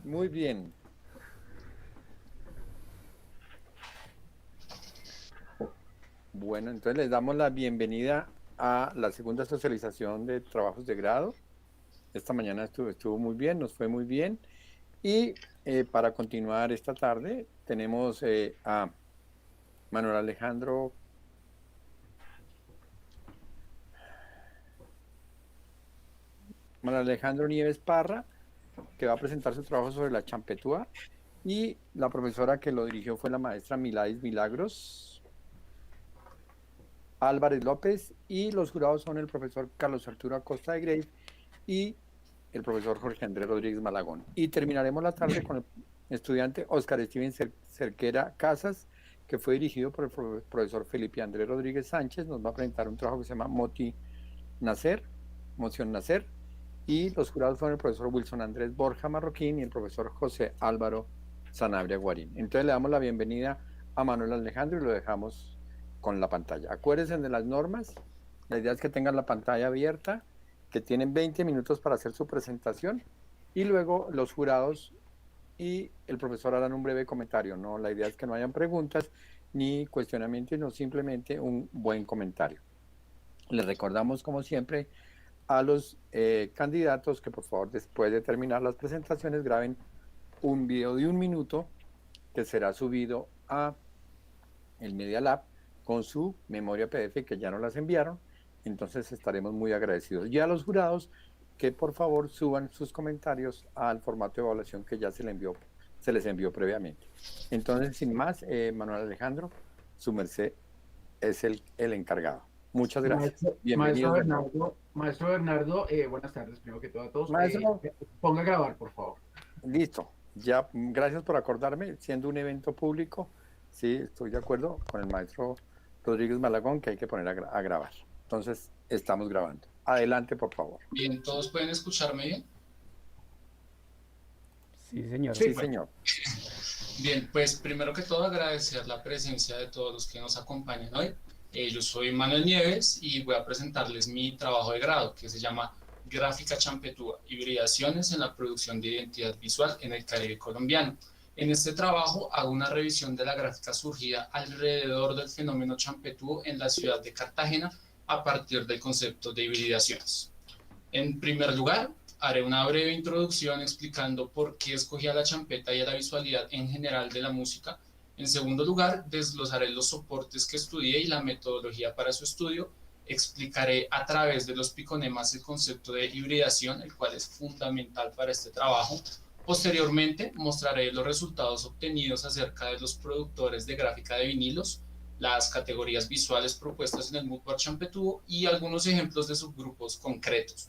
Muy bien. Bueno, entonces les damos la bienvenida a la segunda socialización de trabajos de grado. Esta mañana estuvo muy bien, nos fue muy bien. Y para continuar esta tarde tenemos a Manuel Alejandro, Manuel Alejandro Nieves Parra, que va a presentar su trabajo sobre la champetúa. Y la profesora que lo dirigió fue la maestra Miladis Milagros Álvarez López. Y los jurados son el profesor Carlos Arturo Acosta de Grey y el profesor Jorge Andrés Rodríguez Malagón. Y terminaremos la tarde con el estudiante Oscar Steven Cerquera Casas, que fue dirigido por el profesor Felipe Andrés Rodríguez Sánchez. Nos va a presentar un trabajo que se llama Nacer, Moción Nacer. Y los jurados fueron el profesor Wilson Andrés Borja Marroquín y el profesor José Álvaro Sanabria Guarín. Entonces le damos la bienvenida a Manuel Alejandro y lo dejamos con la pantalla. Acuérdense de las normas. La idea es que tengan la pantalla abierta, que tienen 20 minutos para hacer su presentación y luego los jurados y el profesor harán un breve comentario. No, la idea es que no hayan preguntas ni cuestionamientos, no simplemente un buen comentario. Les recordamos, como siempre, a los candidatos que por favor después de terminar las presentaciones graben un video de 1 minuto que será subido a el Media Lab con su memoria PDF que ya nos las enviaron. Entonces estaremos muy agradecidos. Y a los jurados que por favor suban sus comentarios al formato de evaluación que ya se les envió previamente. Entonces, sin más, Manuel Alejandro, su merced es el encargado. Muchas gracias. Maestro Bienvenidos de nuevo. Bernardo, Maestro Bernardo, buenas tardes, primero que todo a todos. Maestro, Ponga a grabar, por favor. listo. Ya, gracias por acordarme, siendo un evento público, sí, estoy de acuerdo con el maestro Rodríguez Malagón que hay que poner a grabar. Entonces, estamos grabando. Adelante, por favor. Bien, ¿todos pueden escucharme bien? Sí, señor. Sí, Sí, bueno, señor. Bien, pues primero que todo agradecer la presencia de todos los que nos acompañan hoy. Yo soy Manuel Nieves y voy a presentarles mi trabajo de grado que se llama Gráfica Champetúa, hibridaciones en la producción de identidad visual en el Caribe colombiano. En este trabajo hago una revisión de la gráfica surgida alrededor del fenómeno champetúo en la ciudad de Cartagena a partir del concepto de hibridaciones. En primer lugar, haré una breve introducción explicando por qué escogí a la champeta y a la visualidad en general de la música. En segundo lugar, desglosaré los soportes que estudié y la metodología para su estudio. Explicaré a través de los piconemas el concepto de hibridación, el cual es fundamental para este trabajo. Posteriormente, mostraré los resultados obtenidos acerca de los productores de gráfica de vinilos, las categorías visuales propuestas en el Moodboard Champetúo y algunos ejemplos de subgrupos concretos.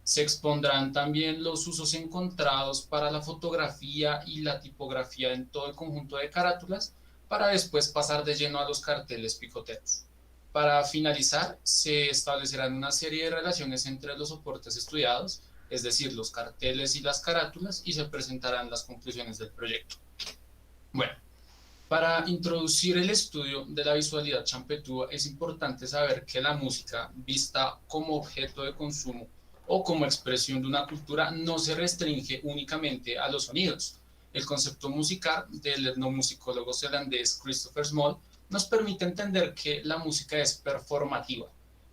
Se expondrán también los usos encontrados para la fotografía y la tipografía en todo el conjunto de carátulas, para después pasar de lleno a los carteles picoteros. Para finalizar, se establecerán una serie de relaciones entre los soportes estudiados, es decir, los carteles y las carátulas, y se presentarán las conclusiones del proyecto. Bueno, para introducir el estudio de la visualidad champetúa es importante saber que la música, vista como objeto de consumo o como expresión de una cultura, no se restringe únicamente a los sonidos. El concepto musical del etnomusicólogo zelandés Christopher Small nos permite entender que la música es performativa.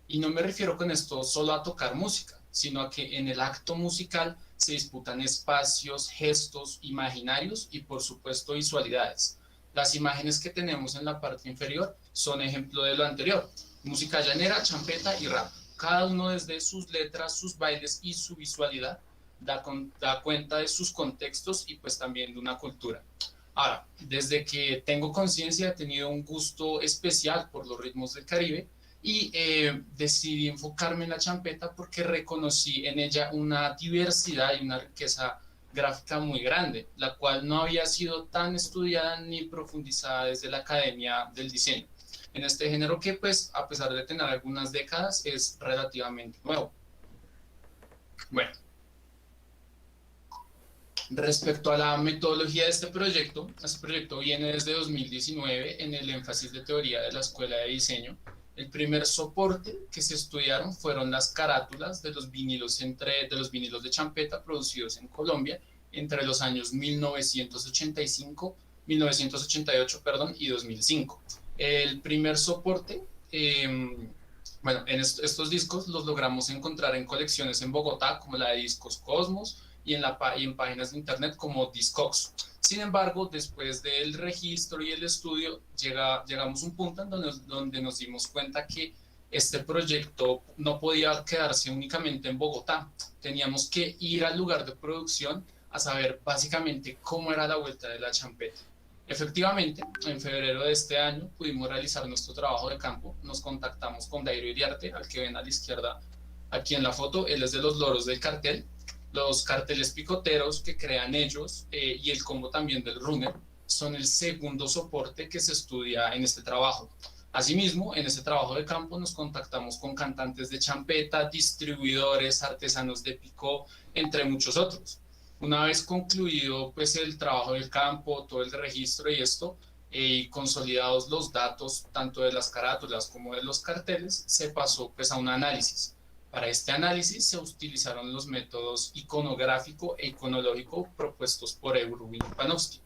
Y no me refiero con esto solo a tocar música, sino a que en el acto musical se disputan espacios, gestos, imaginarios y por supuesto visualidades. Las imágenes que tenemos en la parte inferior son ejemplo de lo anterior: música llanera, champeta y rap. Cada uno desde sus letras, sus bailes y su visualidad da cuenta de sus contextos y pues también de una cultura. Ahora, desde que tengo conciencia he tenido un gusto especial por los ritmos del Caribe y decidí enfocarme en la champeta porque reconocí en ella una diversidad y una riqueza gráfica muy grande, la cual no había sido tan estudiada ni profundizada desde la Academia del Diseño. En este género que, pues, a pesar de tener algunas décadas, es relativamente nuevo. Bueno, respecto a la metodología de este proyecto viene desde 2019 en el énfasis de teoría de la Escuela de Diseño. El primer soporte que se estudiaron fueron las carátulas de los vinilos de champeta producidos en Colombia entre los años 1988, perdón, y 2005. El primer soporte, bueno, en estos discos los logramos encontrar en colecciones en Bogotá, como la de Discos Cosmos, y en páginas de internet como Discogs. Sin embargo, después del registro y el estudio, llegamos a un punto en donde nos dimos cuenta que este proyecto no podía quedarse únicamente en Bogotá. Teníamos que ir al lugar de producción a saber básicamente cómo era la vuelta de la champeta. Efectivamente, en febrero de este año pudimos realizar nuestro trabajo de campo. Nos contactamos con Dairo Iriarte, al que ven a la izquierda aquí en la foto. Él es de los loros del cartel. Los carteles picoteros que crean ellos y el combo también del runner son el segundo soporte que se estudia en este trabajo. Asimismo, en este trabajo de campo nos contactamos con cantantes de champeta, distribuidores, artesanos de picó, entre muchos otros. Una vez concluido pues, el trabajo del campo, todo el registro y esto, y consolidados los datos tanto de las carátulas como de los carteles, se pasó pues, a un análisis. Para este análisis se utilizaron los métodos iconográfico e iconológico propuestos por Erwin Panofsky.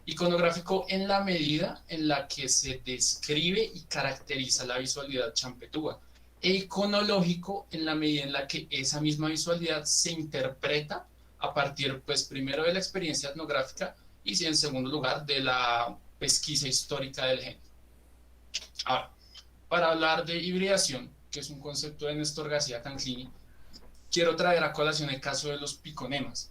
Iconográfico en la medida en la que se describe y caracteriza la visualidad champetúa, e iconológico en la medida en la que esa misma visualidad se interpreta a partir, pues, primero de la experiencia etnográfica y, en segundo lugar, de la pesquisa histórica del género. Ahora, para hablar de hibridación, que es un concepto de Néstor García Canclini, quiero traer a colación el caso de los piconemas.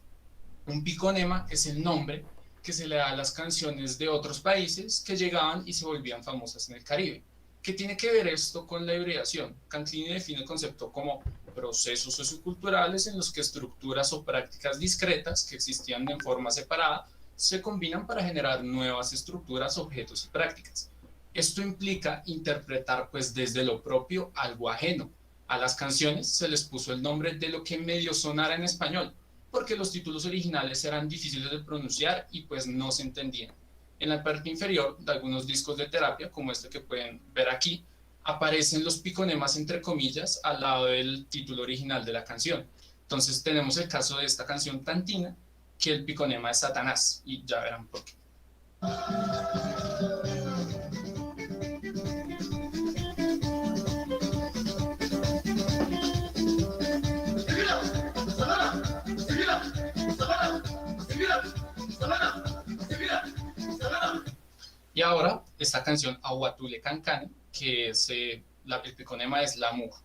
Un piconema es el nombre que se le da a las canciones de otros países que llegaban y se volvían famosas en el Caribe. ¿Qué tiene que ver esto con la hibridación? Canclini define el concepto como procesos socioculturales en los que estructuras o prácticas discretas que existían en forma separada se combinan para generar nuevas estructuras, objetos y prácticas. Esto implica interpretar pues desde lo propio algo ajeno. A las canciones se les puso el nombre de lo que medio sonara en español, porque los títulos originales eran difíciles de pronunciar y pues no se entendían. En la parte inferior de algunos discos de terapia, como este que pueden ver aquí, aparecen los piconemas entre comillas al lado del título original de la canción. Entonces tenemos el caso de esta canción Tantina, que el piconema es Satanás, y ya verán por qué. Y ahora, esta canción Ahuatule Cancane, que es, el piconema es la mujer.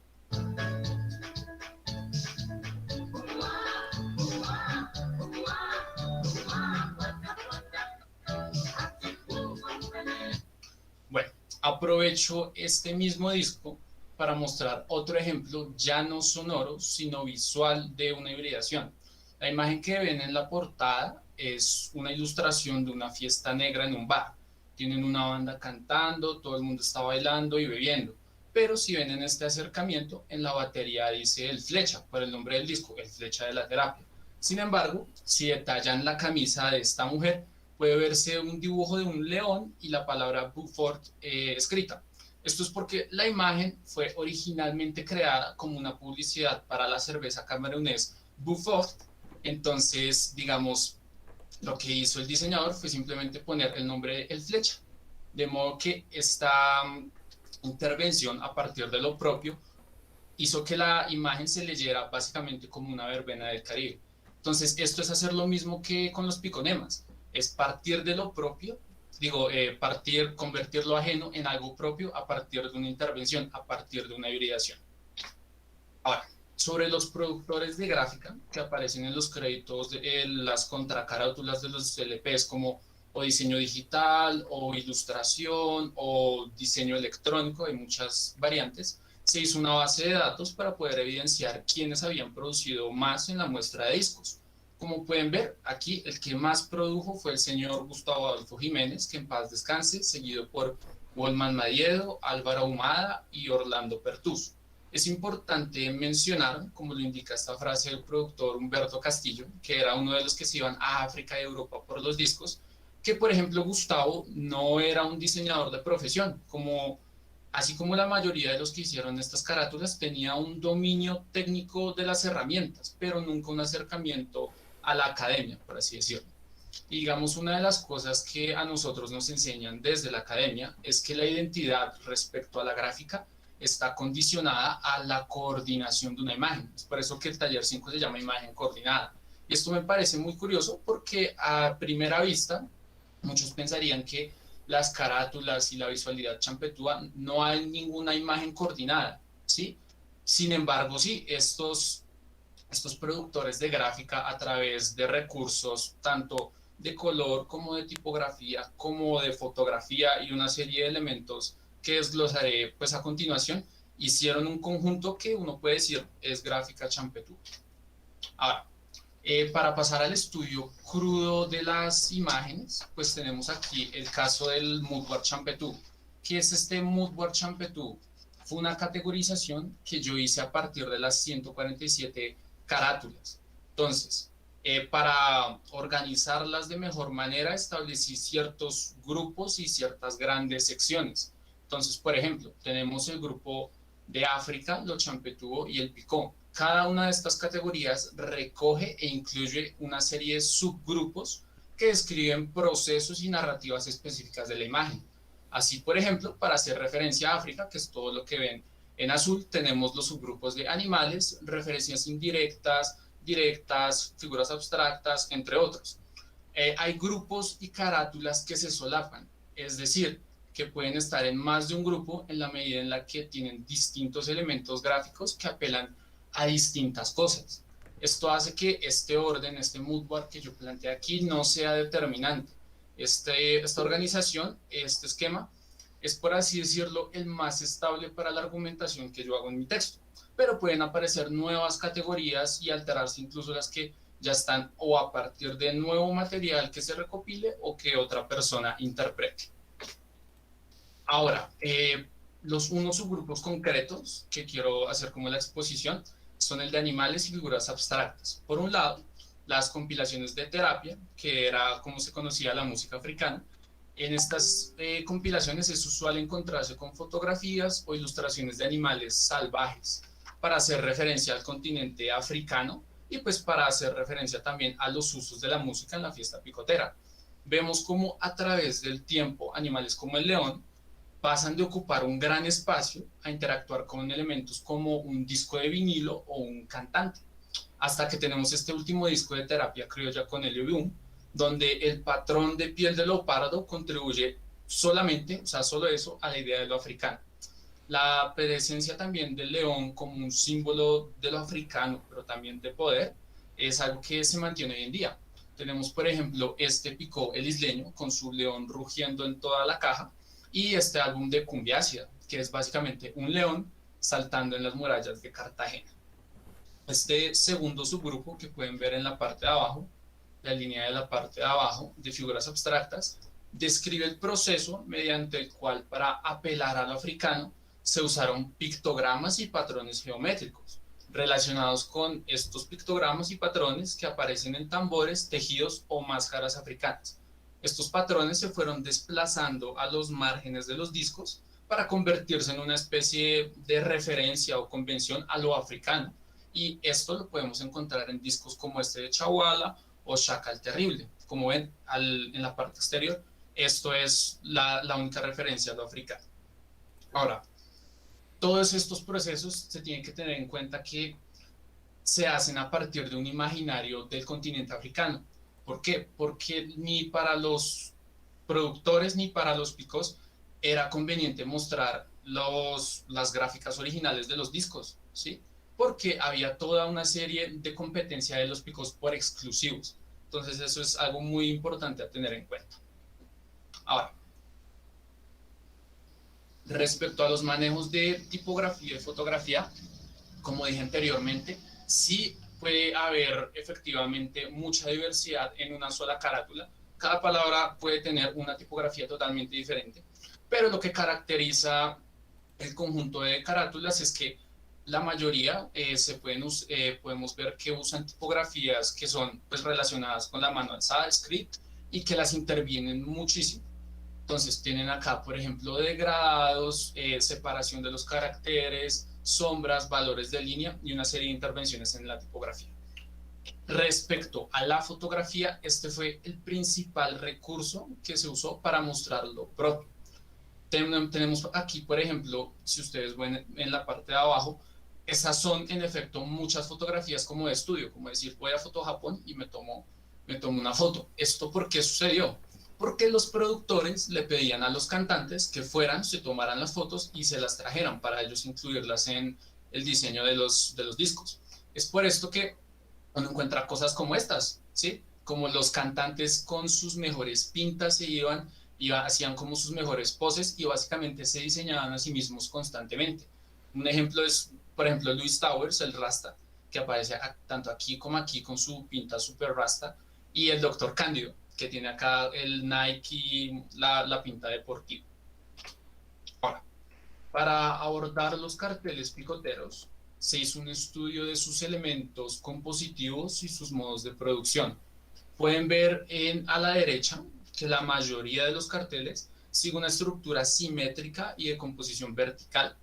Bueno, aprovecho este mismo disco para mostrar otro ejemplo ya no sonoro, sino visual de una hibridación. La imagen que ven en la portada es una ilustración de una fiesta negra en un bar. Tienen una banda cantando, todo el mundo está bailando y bebiendo. Pero si ven en este acercamiento, en la batería dice el Flecha, por el nombre del disco, el Flecha de la Terapia. Sin embargo, si detallan la camisa de esta mujer, puede verse un dibujo de un león y la palabra Beaufort escrita. Esto es porque la imagen fue originalmente creada como una publicidad para la cerveza camerunés Beaufort. Entonces, digamos, lo que hizo el diseñador fue simplemente poner el nombre El Flecha, de modo que esta intervención a partir de lo propio hizo que la imagen se leyera básicamente como una verbena del Caribe. Entonces, esto es hacer lo mismo que con los piconemas, es partir de lo propio, convertir lo ajeno en algo propio a partir de una intervención, a partir de una hibridación. Ahora, sobre los productores de gráfica que aparecen en los créditos de las contracarátulas de los LPs, como o diseño digital, o ilustración, o diseño electrónico, hay muchas variantes, se hizo una base de datos para poder evidenciar quiénes habían producido más en la muestra de discos. Como pueden ver, aquí el que más produjo fue el señor Gustavo Adolfo Jiménez, que en paz descanse, seguido por Wolman Madiedo, Álvaro Ahumada y Orlando Pertús. Es importante mencionar, como lo indica esta frase del productor Humberto Castillo, que era uno de los que se iban a África y Europa por los discos, que por ejemplo Gustavo no era un diseñador de profesión, así como la mayoría de los que hicieron estas carátulas tenía un dominio técnico de las herramientas, pero nunca un acercamiento a la academia, por así decirlo. Y digamos, una de las cosas que a nosotros nos enseñan desde la academia es que la identidad respecto a la gráfica está condicionada a la coordinación de una imagen. Es por eso que el taller 5 se llama imagen coordinada. Y esto me parece muy curioso porque a primera vista muchos pensarían que las carátulas y la visualidad champetúa no hay ninguna imagen coordinada, ¿sí? Sin embargo, sí, estos productores de gráfica a través de recursos tanto de color como de tipografía, como de fotografía y una serie de elementos que desglosaré pues a continuación, hicieron un conjunto que uno puede decir es gráfica champetú. Ahora, para pasar al estudio crudo de las imágenes, pues tenemos aquí el caso del Moodboard Champetú. ¿Qué es este Moodboard Champetú? Fue una categorización que yo hice a partir de las 147 carátulas. Entonces, para organizarlas de mejor manera, establecí ciertos grupos y ciertas grandes secciones. Entonces, por ejemplo, tenemos el grupo de África, los champetú y el picón. Cada una de estas categorías recoge e incluye una serie de subgrupos que describen procesos y narrativas específicas de la imagen. Así, por ejemplo, para hacer referencia a África, que es todo lo que ven en azul, tenemos los subgrupos de animales, referencias indirectas, directas, figuras abstractas, entre otros. Hay grupos y carátulas que se solapan, es decir, que pueden estar en más de un grupo en la medida en la que tienen distintos elementos gráficos que apelan a distintas cosas. Esto hace que este orden, este moodboard que yo planteé aquí no sea determinante. Esta organización, este esquema, es por así decirlo el más estable para la argumentación que yo hago en mi texto, pero pueden aparecer nuevas categorías y alterarse incluso las que ya están o a partir de nuevo material que se recopile o que otra persona interprete. Ahora, unos subgrupos concretos que quiero hacer como la exposición son el de animales y figuras abstractas. Por un lado, las compilaciones de terapia, que era como se conocía la música africana. En estas compilaciones es usual encontrarse con fotografías o ilustraciones de animales salvajes para hacer referencia al continente africano y pues para hacer referencia también a los usos de la música en la fiesta picotera. Vemos cómo a través del tiempo animales como el león pasan de ocupar un gran espacio a interactuar con elementos como un disco de vinilo o un cantante, hasta que tenemos este último disco de terapia criolla con Helio Bloom, donde el patrón de piel de leopardo contribuye solamente, o sea, solo eso, a la idea de lo africano. La presencia también del león como un símbolo de lo africano, pero también de poder, es algo que se mantiene hoy en día. Tenemos, por ejemplo, este Picó el isleño con su león rugiendo en toda la caja, y este álbum de Cumbiácida, que es básicamente un león saltando en las murallas de Cartagena. Este segundo subgrupo que pueden ver en la parte de abajo, la línea de la parte de abajo de figuras abstractas, describe el proceso mediante el cual para apelar a lo africano se usaron pictogramas y patrones geométricos relacionados con estos pictogramas y patrones que aparecen en tambores, tejidos o máscaras africanas. Estos patrones se fueron desplazando a los márgenes de los discos para convertirse en una especie de referencia o convención a lo africano. Y esto lo podemos encontrar en discos como este de Chawala o Shaka el Terrible. Como ven en la parte exterior, esto es la única referencia a lo africano. Ahora, todos estos procesos se tienen que tener en cuenta que se hacen a partir de un imaginario del continente africano. ¿Por qué? Porque ni para los productores ni para los picos era conveniente mostrar las gráficas originales de los discos, ¿sí? Porque había toda una serie de competencia de los picos por exclusivos. Entonces eso es algo muy importante a tener en cuenta. Ahora, respecto a los manejos de tipografía y fotografía, como dije anteriormente, sí puede haber efectivamente mucha diversidad en una sola carátula. Cada palabra puede tener una tipografía totalmente diferente, pero lo que caracteriza el conjunto de carátulas es que la mayoría podemos ver que usan tipografías que son pues, relacionadas con la mano alzada, script, y que las intervienen muchísimo. Entonces tienen acá, por ejemplo, degradados, separación de los caracteres, sombras, valores de línea y una serie de intervenciones en la tipografía. Respecto a la fotografía, este fue el principal recurso que se usó para mostrar lo propio. Tenemos aquí, por ejemplo, si ustedes ven en la parte de abajo, esas son en efecto muchas fotografías como de estudio, como decir, voy a Foto Japón y me tomo una foto. ¿Esto por qué sucedió? Porque los productores le pedían a los cantantes que fueran, se tomaran las fotos y se las trajeran para ellos incluirlas en el diseño de los discos. Es por esto que uno encuentra cosas como estas, ¿sí? Como los cantantes con sus mejores pintas se hacían como sus mejores poses y básicamente se diseñaban a sí mismos constantemente. Un ejemplo es, por ejemplo, Louis Towers, el Rasta, que aparece tanto aquí como aquí con su pinta super Rasta, y el Dr. Cándido, que tiene acá el Nike, la pinta deportiva. Ahora, para abordar los carteles picoteros, se hizo un estudio de sus elementos compositivos y sus modos de producción. Pueden ver a la derecha que la mayoría de los carteles sigue una estructura simétrica y de composición vertical.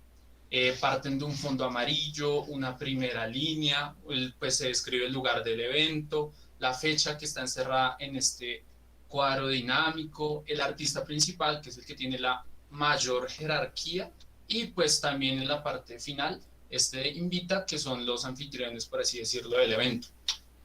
Parten de un fondo amarillo, una primera línea, pues se describe el lugar del evento, la fecha que está encerrada en este cuadro dinámico, el artista principal, que es el que tiene la mayor jerarquía, y pues también en la parte final, invita, que son los anfitriones, por así decirlo, del evento.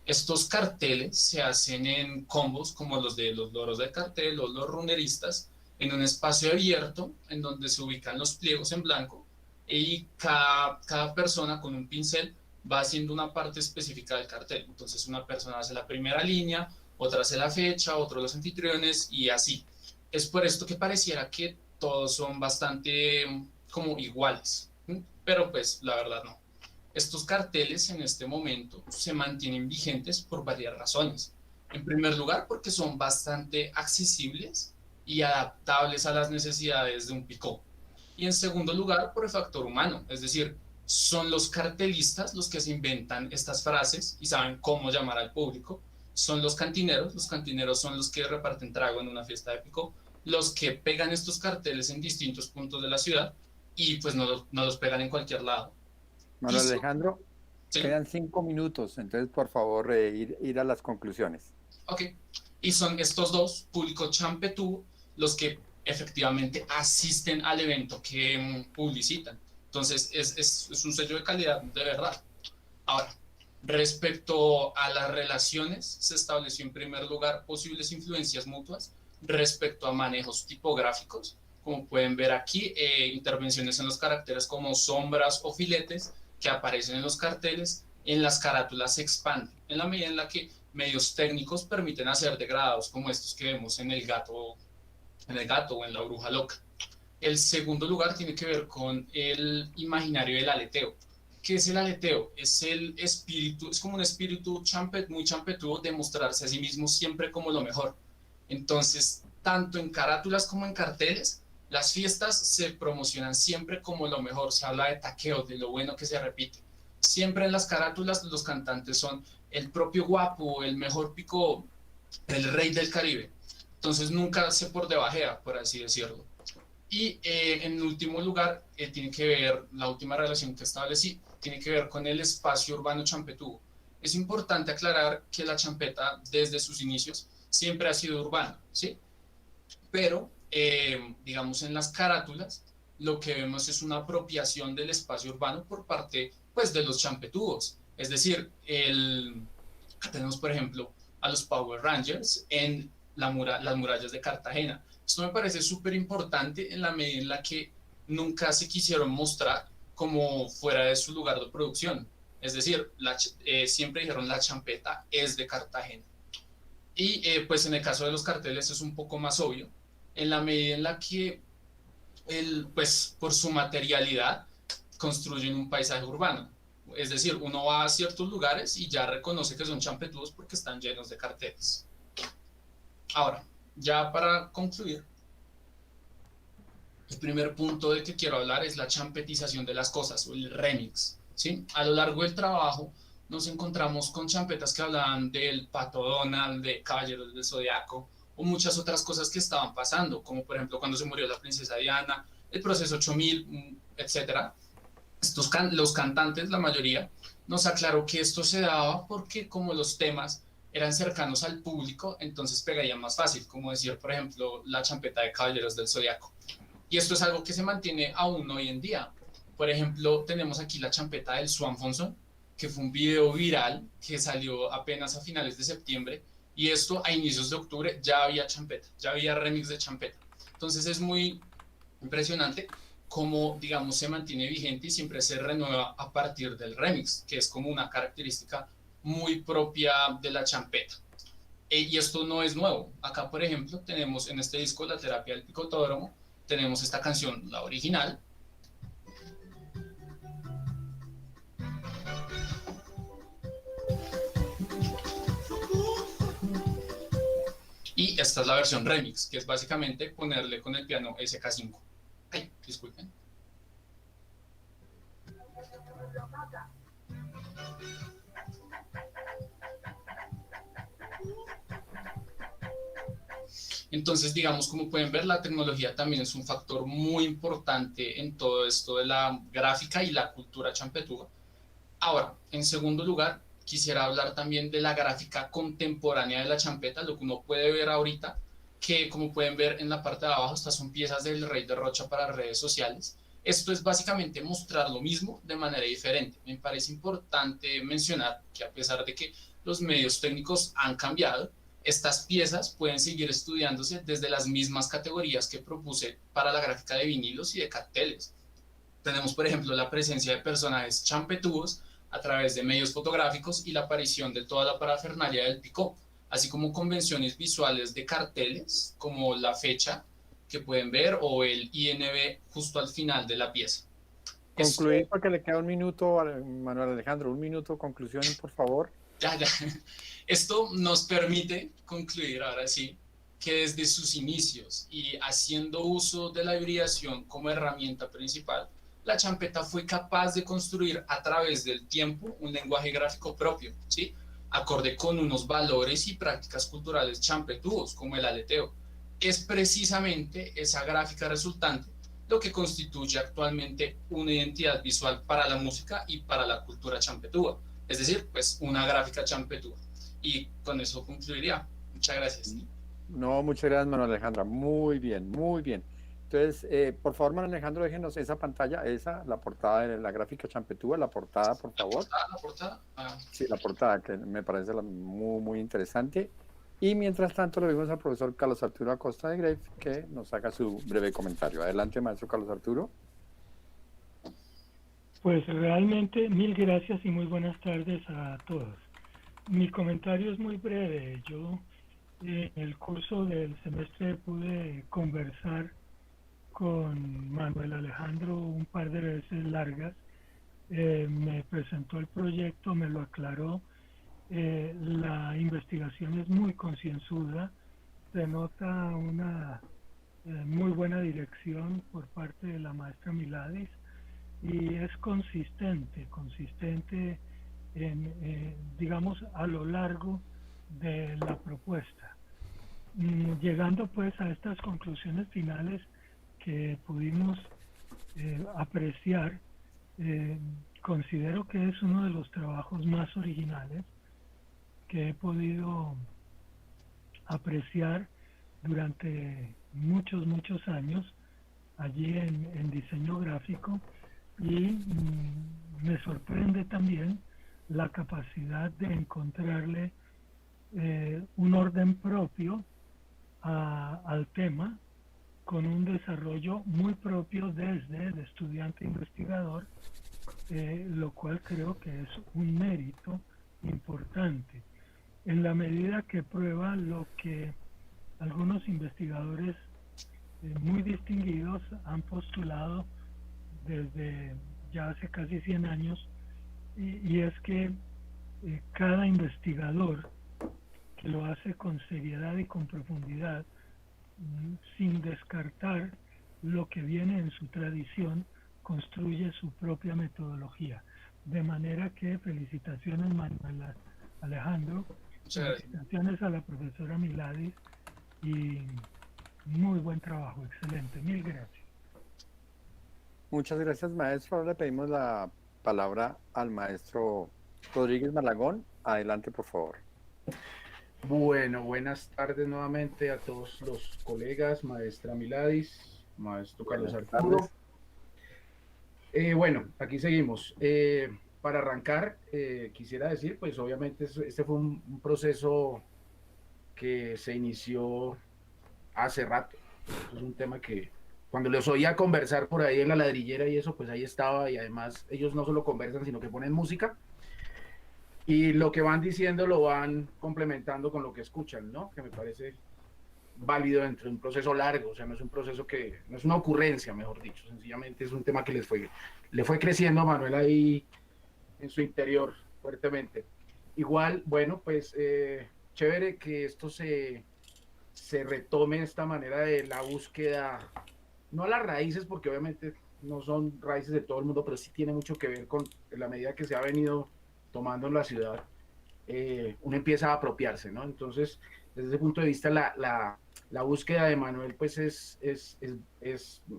Estos carteles se hacen en combos como los de los loros del cartel o los runeristas, en un espacio abierto en donde se ubican los pliegos en blanco y cada persona con un pincel va haciendo una parte específica del cartel. Entonces una persona hace la primera línea, otra hace la fecha, otro los anfitriones y así. Es por esto que pareciera que todos son bastante como iguales, pero pues la verdad no. Estos carteles en este momento se mantienen vigentes por varias razones. En primer lugar, porque son bastante accesibles y adaptables a las necesidades de un picó. Y en segundo lugar, por el factor humano, es decir, son los cartelistas los que se inventan estas frases y saben cómo llamar al público. Son los cantineros son los que reparten trago en una fiesta de picó, los que pegan estos carteles en distintos puntos de la ciudad y pues no los pegan en cualquier lado. Manuel Alejandro, Sí. quedan 5 minutos, entonces por favor ir a las conclusiones. Ok, y son estos dos, público champetú, los que efectivamente asisten al evento que publicitan. Entonces es un sello de calidad de verdad. Ahora, respecto a las relaciones, se estableció en primer lugar posibles influencias mutuas respecto a manejos tipográficos. Como pueden ver aquí, intervenciones en los caracteres como sombras o filetes que aparecen en los carteles, en las carátulas se expanden, en la medida en la que medios técnicos permiten hacer degradados como estos que vemos en el gato o en la bruja loca. El segundo lugar tiene que ver con el imaginario del aleteo. ¿Qué es el aleteo? Es el espíritu, es como un espíritu muy champetudo de mostrarse a sí mismo siempre como lo mejor. Entonces, tanto en carátulas como en carteles, las fiestas se promocionan siempre como lo mejor. Se habla de taqueo, de lo bueno que se repite. Siempre en las carátulas los cantantes son el propio guapo, el mejor pico, el rey del Caribe. Entonces nunca se por debajea, por así decirlo. Y en último lugar, tiene que ver, la última relación que establecí, tiene que ver con el espacio urbano champetudo. Es importante aclarar que la champeta, desde sus inicios, siempre ha sido urbana, ¿sí? Pero, digamos, en las carátulas, lo que vemos es una apropiación del espacio urbano por parte, pues, de los champetudos. Es decir, tenemos, por ejemplo, a los Power Rangers en las murallas de Cartagena. Esto me parece súper importante en la medida en la que nunca se quisieron mostrar como fuera de su lugar de producción. Es decir, siempre dijeron la champeta es de Cartagena. Y pues en el caso de los carteles es un poco más obvio, en la medida en la que, pues por su materialidad, construyen un paisaje urbano. Es decir, uno va a ciertos lugares y ya reconoce que son champetudos porque están llenos de carteles. Ahora, ya para concluir, el primer punto de que quiero hablar es la champetización de las cosas, o el remix, ¿sí? A lo largo del trabajo nos encontramos con champetas que hablaban del Pato Donald, de Caballeros del Zodiaco, o muchas otras cosas que estaban pasando, como por ejemplo cuando se murió la princesa Diana, el proceso 8000, etcétera. Los cantantes, la mayoría, nos aclaró que esto se daba porque como los temas eran cercanos al público, entonces pegaría más fácil, como decir, por ejemplo, la champeta de Caballeros del Zodiaco. Y esto es algo que se mantiene aún hoy en día. Por ejemplo, tenemos aquí la champeta del Swanfonson, que fue un video viral que salió apenas a finales de septiembre, y esto a inicios de octubre ya había champeta, ya había remix de champeta. Entonces es muy impresionante cómo, digamos, se mantiene vigente y siempre se renueva a partir del remix, que es como una característica muy propia de la champeta. Y esto no es nuevo. Acá, por ejemplo, tenemos en este disco La terapia del picotódromo, tenemos esta canción, la original, y esta es la versión remix, que es básicamente ponerle con el piano SK5. Ay, disculpen. Entonces, digamos, como pueden ver, la tecnología también es un factor muy importante en todo esto de la gráfica y la cultura champetúa. Ahora, en segundo lugar, quisiera hablar también de la gráfica contemporánea de la champeta, lo que uno puede ver ahorita, que como pueden ver en la parte de abajo, estas son piezas del Rey de Rocha para redes sociales. Esto es básicamente mostrar lo mismo de manera diferente. Me parece importante mencionar que a pesar de que los medios técnicos han cambiado, estas piezas pueden seguir estudiándose desde las mismas categorías que propuse para la gráfica de vinilos y de carteles. Tenemos, por ejemplo, la presencia de personajes champetúos a través de medios fotográficos y la aparición de toda la parafernalia del pick-up, así como convenciones visuales de carteles, como la fecha que pueden ver o el INB justo al final de la pieza. Concluir porque le queda un minuto a Manuel Alejandro, un minuto, conclusión, por favor. Ya. Esto nos permite concluir ahora sí que desde sus inicios y haciendo uso de la hibridación como herramienta principal, la champeta fue capaz de construir a través del tiempo un lenguaje gráfico propio, ¿sí? Acorde con unos valores y prácticas culturales champetúos, como el aleteo. Es precisamente esa gráfica resultante lo que constituye actualmente una identidad visual para la música y para la cultura champetúa. Es decir, pues una gráfica champetúa. Y con eso concluiría. Muchas gracias. No, muchas gracias, Manuel Alejandra. Muy bien, muy bien. Entonces, por favor, Manuel Alejandro, déjenos esa pantalla, la portada de la gráfica champetúa, la portada, por favor. La portada. Sí, la portada, que me parece muy, muy interesante. Y mientras tanto, le vimos al profesor Carlos Arturo Acosta de Grave que nos haga su breve comentario. Adelante, maestro Carlos Arturo. Pues realmente mil gracias y muy buenas tardes a todos. Mi comentario es muy breve. Yo en el curso del semestre pude conversar con Manuel Alejandro un par de veces largas. Me presentó el proyecto, me lo aclaró. La investigación es muy concienzuda, se nota una muy buena dirección por parte de la maestra Miladis y es consistente en, digamos, a lo largo de la propuesta. Llegando pues a estas conclusiones finales que pudimos apreciar, considero que es uno de los trabajos más originales que he podido apreciar durante muchos años allí en diseño gráfico y me sorprende también la capacidad de encontrarle un orden propio al tema con un desarrollo muy propio desde el estudiante investigador, lo cual creo que es un mérito importante en la medida que prueba lo que algunos investigadores muy distinguidos han postulado desde ya hace casi 100 años, y es que cada investigador que lo hace con seriedad y con profundidad, sin descartar lo que viene en su tradición, construye su propia metodología. De manera que felicitaciones, Manuel Alejandro, felicitaciones a la profesora Miladis y muy buen trabajo, excelente, mil gracias. Muchas gracias, maestro. Ahora le pedimos la palabra al maestro Rodríguez Malagón. Adelante, por favor. Bueno, buenas tardes nuevamente a todos los colegas, maestra Miladis, maestro Carlos Buenas Arturo. tardes. Bueno, aquí seguimos. Para arrancar, quisiera decir, pues obviamente este fue un proceso que se inició hace rato. Esto es un tema que cuando los oía conversar por ahí en la ladrillera y eso, pues ahí estaba, y además ellos no solo conversan, sino que ponen música y lo que van diciendo lo van complementando con lo que escuchan, ¿no? Que me parece válido dentro de un proceso largo, o sea, no es un proceso que, no es una ocurrencia, mejor dicho, sencillamente es un tema que le fue creciendo a Manuel ahí en su interior fuertemente. Igual, bueno, pues chévere que esto se retome esta manera de la búsqueda, no a las raíces, porque obviamente no son raíces de todo el mundo, pero sí tiene mucho que ver con la medida que se ha venido tomando en la ciudad, uno empieza a apropiarse, ¿no? Entonces, desde ese punto de vista, la búsqueda de Manuel, pues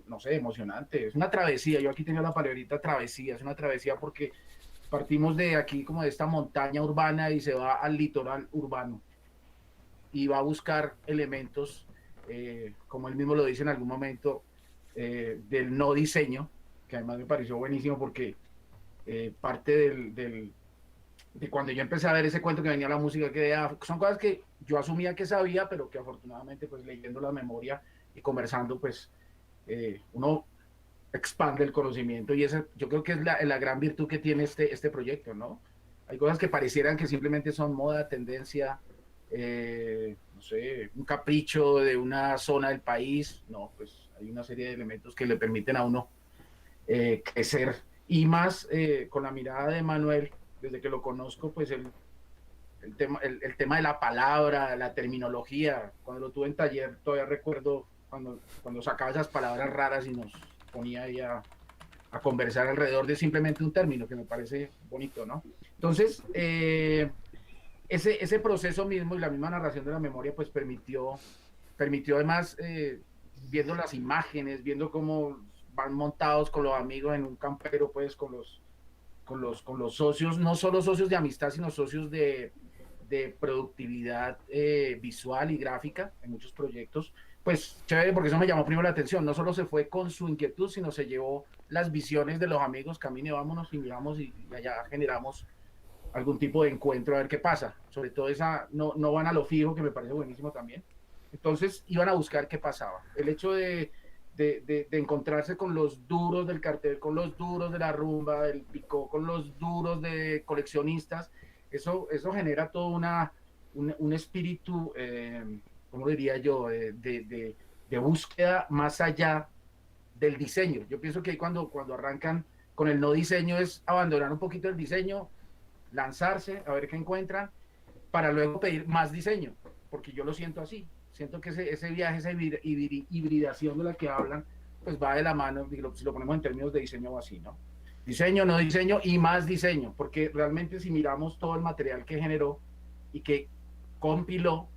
no sé, emocionante, es una travesía. Yo aquí tenía la palabrita travesía, es una travesía porque partimos de aquí, como de esta montaña urbana, y se va al litoral urbano y va a buscar elementos, como él mismo lo dice en algún momento, del no diseño, que además me pareció buenísimo porque parte de cuando yo empecé a ver ese cuento que venía la música, que son cosas que yo asumía que sabía, pero que afortunadamente, pues leyendo la memoria y conversando, pues uno expande el conocimiento, y esa yo creo que es la gran virtud que tiene este proyecto, ¿no? Hay cosas que parecieran que simplemente son moda, tendencia, no sé, un capricho de una zona del país. No, pues hay una serie de elementos que le permiten a uno crecer, y más con la mirada de Manuel, desde que lo conozco, pues el tema de la palabra, la terminología. Cuando lo tuve en taller, todavía recuerdo cuando sacaba esas palabras raras y nos ponía ahí a conversar alrededor de simplemente un término, que me parece bonito, ¿no? Entonces, ese proceso mismo y la misma narración de la memoria, pues permitió además, viendo las imágenes, viendo cómo van montados con los amigos en un campero, pues con los socios, no solo socios de amistad, sino socios de productividad visual y gráfica en muchos proyectos. Pues chévere, porque eso me llamó primero la atención. No solo se fue con su inquietud, sino se llevó las visiones de los amigos. Camine, vámonos y miramos, y allá generamos algún tipo de encuentro a ver qué pasa. Sobre todo esa, no van a lo fijo, que me parece buenísimo también. Entonces iban a buscar qué pasaba. El hecho de encontrarse con los duros del cartel, con los duros de la rumba, del picó, con los duros de coleccionistas, eso genera todo un espíritu, ¿cómo diría yo?, de búsqueda más allá del diseño. Yo pienso que cuando arrancan con el no diseño es abandonar un poquito el diseño, lanzarse a ver qué encuentran, para luego pedir más diseño, porque yo lo siento así. Siento que ese viaje, esa hibridación de la que hablan, pues va de la mano, si lo ponemos en términos de diseño así, ¿no? Diseño, no diseño y más diseño, porque realmente si miramos todo el material que generó y que compiló,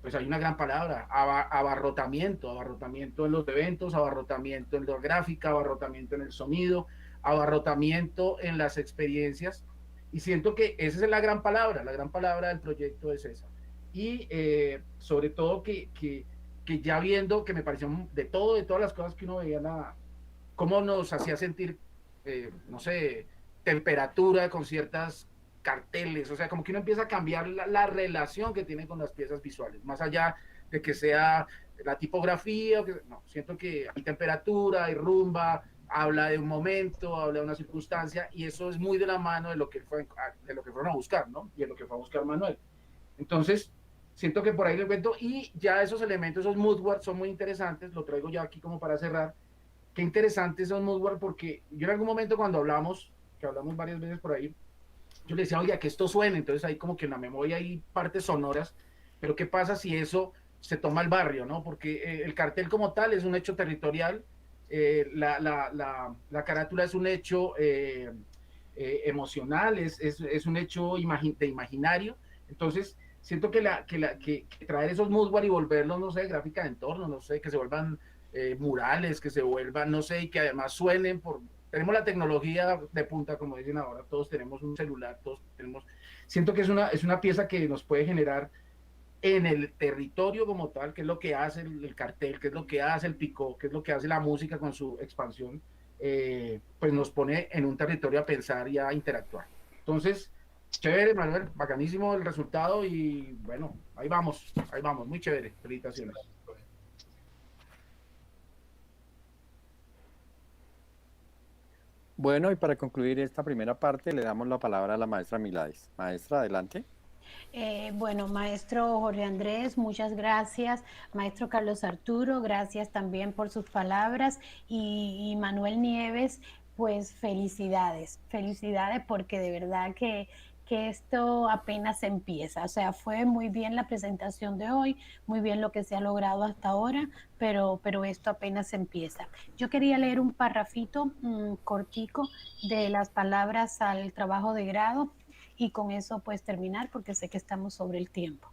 pues hay una gran palabra: abarrotamiento en los eventos, abarrotamiento en la gráfica, abarrotamiento en el sonido, abarrotamiento en las experiencias, y siento que esa es la gran palabra del proyecto es esa. Y sobre todo que ya viendo, que me pareció de todas las cosas que uno veía, cómo nos hacía sentir, no sé, temperatura con ciertas carteles, o sea, como que uno empieza a cambiar la relación que tiene con las piezas visuales, más allá de que sea la tipografía, no, siento que hay temperatura, hay rumba, habla de un momento, habla de una circunstancia, y eso es muy de la mano de lo que fueron a buscar, ¿no? Y de lo que fue a buscar Manuel. Entonces, siento que por ahí lo cuento, y ya esos elementos, esos moodboards son muy interesantes, lo traigo ya aquí como para cerrar. Qué interesantes son moodboards, porque yo en algún momento cuando hablamos varias veces por ahí, yo le decía, oye, que esto suene, entonces ahí como que en la memoria hay partes sonoras, pero ¿qué pasa si eso se toma al barrio, no? Porque el cartel como tal es un hecho territorial, la carátula es un hecho emocional, es un hecho de imaginario. Entonces siento que traer esos moodboards y volverlos, no sé, gráfica de entorno, no sé, que se vuelvan murales que se vuelvan, no sé, y que además suenen tenemos la tecnología de punta, como dicen ahora, todos tenemos un celular, todos tenemos, siento que es una pieza que nos puede generar en el territorio como tal, que es lo que hace el cartel, que es lo que hace el picó, que es lo que hace la música con su expansión, pues nos pone en un territorio a pensar y a interactuar. Entonces, chévere, Manuel, bacanísimo el resultado y bueno, ahí vamos, muy chévere, felicitaciones. Bueno, y para concluir esta primera parte, le damos la palabra a la maestra Milades. Maestra, adelante. Bueno, maestro Jorge Andrés, muchas gracias. Maestro Carlos Arturo, gracias también por sus palabras. Y Manuel Nieves, pues felicidades porque de verdad que esto apenas empieza. O sea, fue muy bien la presentación de hoy, muy bien lo que se ha logrado hasta ahora, pero esto apenas empieza. Yo quería leer un parrafito cortico de las palabras al trabajo de grado y con eso pues terminar porque sé que estamos sobre el tiempo.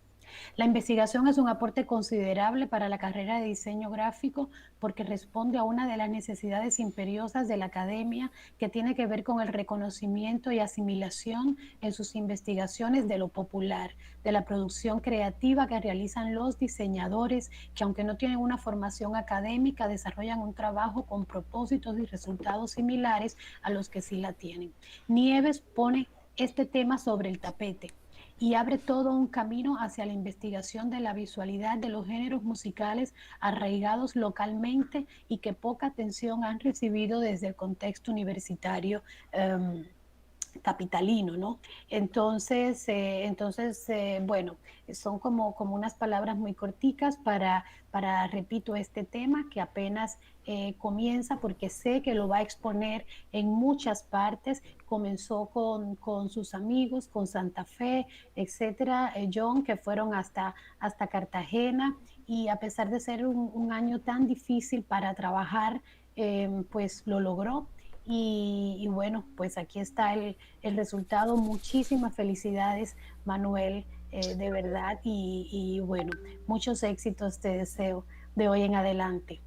La investigación es un aporte considerable para la carrera de diseño gráfico porque responde a una de las necesidades imperiosas de la academia que tiene que ver con el reconocimiento y asimilación en sus investigaciones de lo popular, de la producción creativa que realizan los diseñadores que aunque no tienen una formación académica desarrollan un trabajo con propósitos y resultados similares a los que sí la tienen. Nieves pone este tema sobre el tapete y abre todo un camino hacia la investigación de la visualidad de los géneros musicales arraigados localmente y que poca atención han recibido desde el contexto universitario capitalino, ¿no? Entonces, bueno, son como unas palabras muy corticas para repito, este tema que apenas comienza porque sé que lo va a exponer en muchas partes. Comenzó con sus amigos, con Santa Fe, etcétera, John, que fueron hasta Cartagena, y a pesar de ser un año tan difícil para trabajar, pues lo logró. Y bueno, pues aquí está el resultado. Muchísimas felicidades, Manuel, de verdad. Y bueno, muchos éxitos te deseo de hoy en adelante.